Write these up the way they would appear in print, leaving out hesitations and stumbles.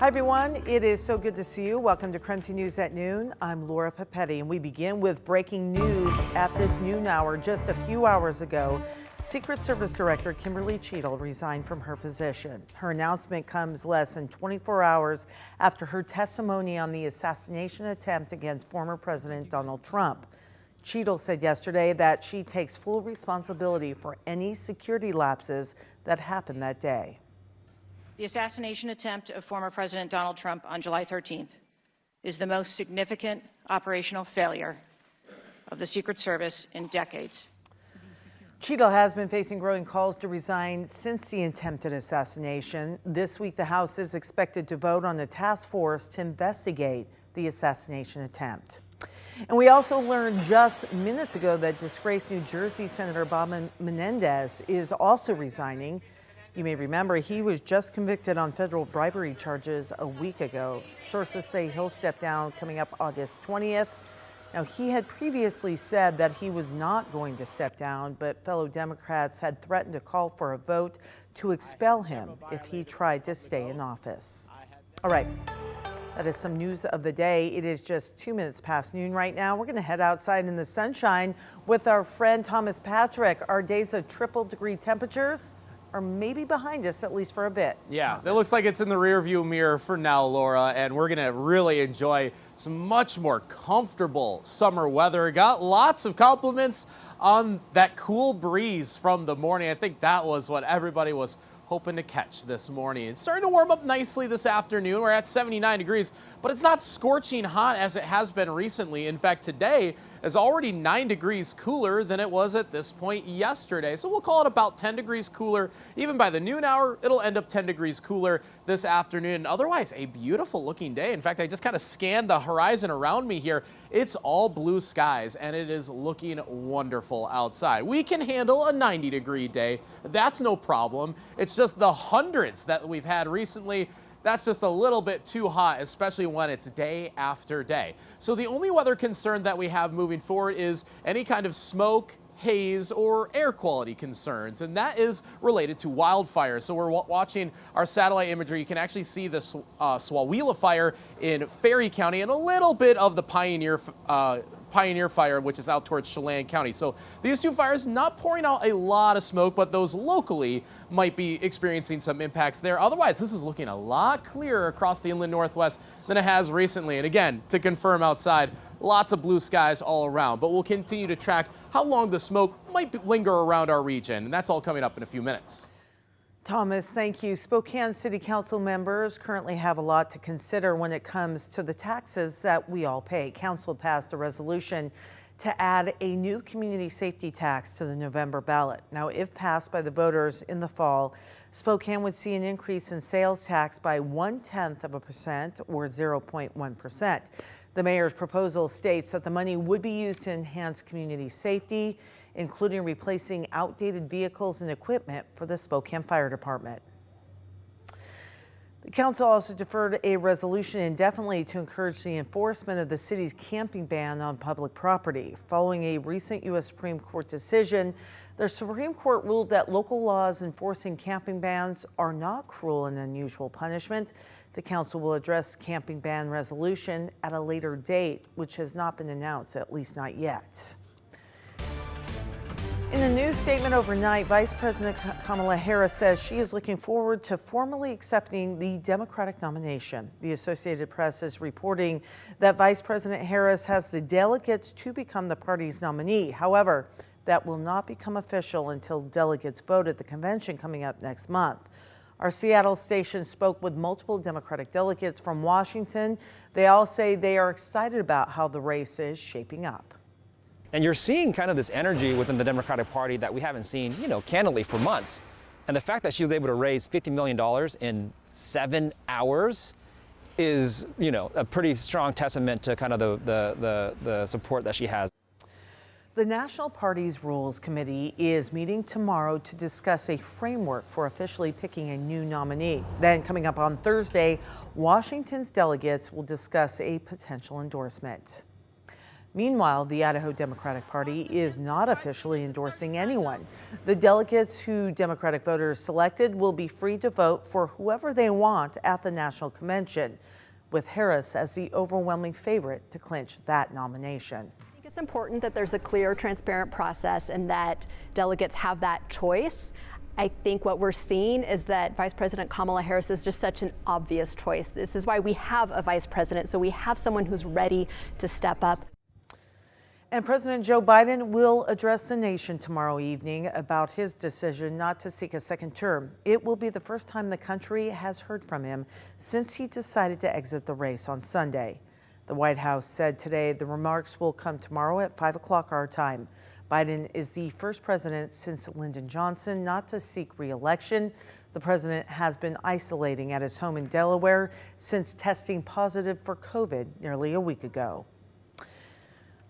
Hi everyone, it is so good to see you. Welcome to KREM News at noon. I'm Laura Papetti, and we begin with breaking news at this noon hour. Just a few hours ago, Secret Service Director Kimberly Cheadle resigned from her position. Her announcement comes less than 24 hours after her testimony on the assassination attempt against former President Donald Trump. Cheadle said yesterday that she takes full responsibility for any security lapses that happened that day. The assassination attempt of former President Donald Trump on July 13th is the most significant operational failure of the Secret Service in decades. Cheadle has been facing growing calls to resign since the attempted assassination. This week, the House is expected to vote on a task force to investigate the assassination attempt. And we also learned just minutes ago that disgraced New Jersey Senator Bob Menendez is also resigning. You may remember he was just convicted on federal bribery charges a week ago. Sources say he'll step down coming up August 20th. Now, he had previously said that he was not going to step down, but fellow Democrats had threatened to call for a vote to expel him if he tried to stay in office. All right, that is some news of the day. It is just 2 minutes past noon right now. We're going to head outside in the sunshine with our friend Thomas Patrick. Our days of triple-degree temperatures are maybe behind us, at least for a bit. Yeah, it looks like it's in the rearview mirror for now, Laura, and we're going to really enjoy some much more comfortable summer weather. Got lots of compliments on that cool breeze from the morning. I think that was what everybody was hoping to catch this morning. It's starting to warm up nicely this afternoon. We're at 79 degrees, but it's not scorching hot as it has been recently. In fact, today is already 9 degrees cooler than it was at this point yesterday. So we'll call it about 10 degrees cooler. Even by the noon hour, it'll end up 10 degrees cooler this afternoon. Otherwise, a beautiful looking day. In fact, I just kind of scanned the horizon around me here. It's all blue skies and it is looking wonderful outside. We can handle a 90-degree day. That's no problem. It's just the hundreds that we've had recently. That's just a little bit too hot, especially when it's day after day. So the only weather concern that we have moving forward is any kind of smoke, haze, or air quality concerns, and that is related to wildfires. So we're watching our satellite imagery. You can actually see the Swawila fire in Ferry County and a little bit of the Pioneer Fire, which is out towards Chelan County. So these two fires not pouring out a lot of smoke, but those locally might be experiencing some impacts there. Otherwise, this is looking a lot clearer across the inland Northwest than it has recently. And again, to confirm outside, lots of blue skies all around. But we'll continue to track how long the smoke might linger around our region. And that's all coming up in a few minutes. Thomas, thank you. Spokane City Council members currently have a lot to consider when it comes to the taxes that we all pay. Council passed a resolution to add a new community safety tax to the November ballot. Now, if passed by the voters in the fall, Spokane would see an increase in sales tax by 0.1% or 0.1%. The mayor's proposal states that the money would be used to enhance community safety, including replacing outdated vehicles and equipment for the Spokane Fire Department. The council also deferred a resolution indefinitely to encourage the enforcement of the city's camping ban on public property. Following a recent U.S. Supreme Court decision, the Supreme Court ruled that local laws enforcing camping bans are not cruel and unusual punishment. The council will address camping ban resolution at a later date, which has not been announced, at least not yet. In a new statement overnight, Vice President Kamala Harris says she is looking forward to formally accepting the Democratic nomination. The Associated Press is reporting that Vice President Harris has the delegates to become the party's nominee. However, that will not become official until delegates vote at the convention coming up next month. Our Seattle station spoke with multiple Democratic delegates from Washington. They all say they are excited about how the race is shaping up. And you're seeing kind of this energy within the Democratic Party that we haven't seen, candidly for months. And the fact that she was able to raise $50 million in 7 hours is, a pretty strong testament to kind of the support that she has. The National Party's Rules Committee is meeting tomorrow to discuss a framework for officially picking a new nominee. Then coming up on Thursday, Washington's delegates will discuss a potential endorsement. Meanwhile, the Idaho Democratic Party is not officially endorsing anyone. The delegates who Democratic voters selected will be free to vote for whoever they want at the national convention, with Harris as the overwhelming favorite to clinch that nomination. I think it's important that there's a clear, transparent process and that delegates have that choice. I think what we're seeing is that Vice President Kamala Harris is just such an obvious choice. This is why we have a vice president, so we have someone who's ready to step up. And President Joe Biden will address the nation tomorrow evening about his decision not to seek a second term. It will be the first time the country has heard from him since he decided to exit the race on Sunday. The White House said today the remarks will come tomorrow at 5 o'clock our time. Biden is the first president since Lyndon Johnson not to seek re-election. The president has been isolating at his home in Delaware since testing positive for COVID nearly a week ago.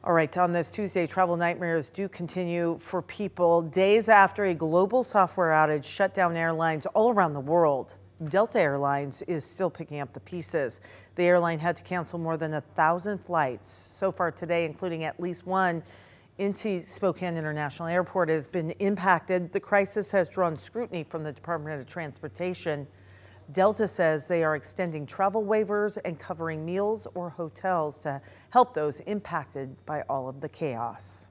All right, on this Tuesday, travel nightmares do continue for people days after a global software outage shut down airlines all around the world. Delta Airlines is still picking up the pieces. The airline had to cancel more than 1,000 flights so far today, including at least one into Spokane International Airport has been impacted. The crisis has drawn scrutiny from the Department of Transportation. Delta says they are extending travel waivers and covering meals or hotels to help those impacted by all of the chaos.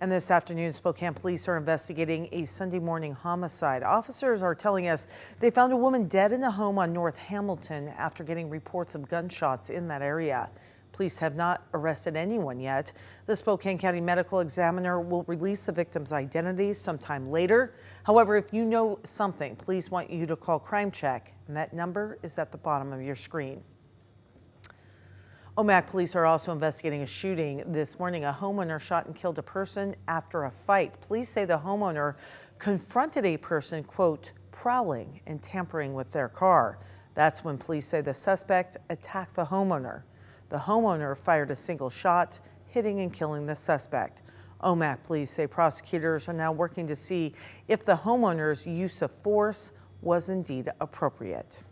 And this afternoon, Spokane police are investigating a Sunday morning homicide. Officers are telling us they found a woman dead in a home on North Hamilton after getting reports of gunshots in that area. Police have not arrested anyone yet. The Spokane County Medical Examiner will release the victim's identity sometime later. However, if you know something, police want you to call Crime Check, and that number is at the bottom of your screen. Omak police are also investigating a shooting this morning. A homeowner shot and killed a person after a fight. Police say the homeowner confronted a person, quote, prowling and tampering with their car. That's when police say the suspect attacked the homeowner. The homeowner fired a single shot, hitting and killing the suspect. Omak police say prosecutors are now working to see if the homeowner's use of force was indeed appropriate.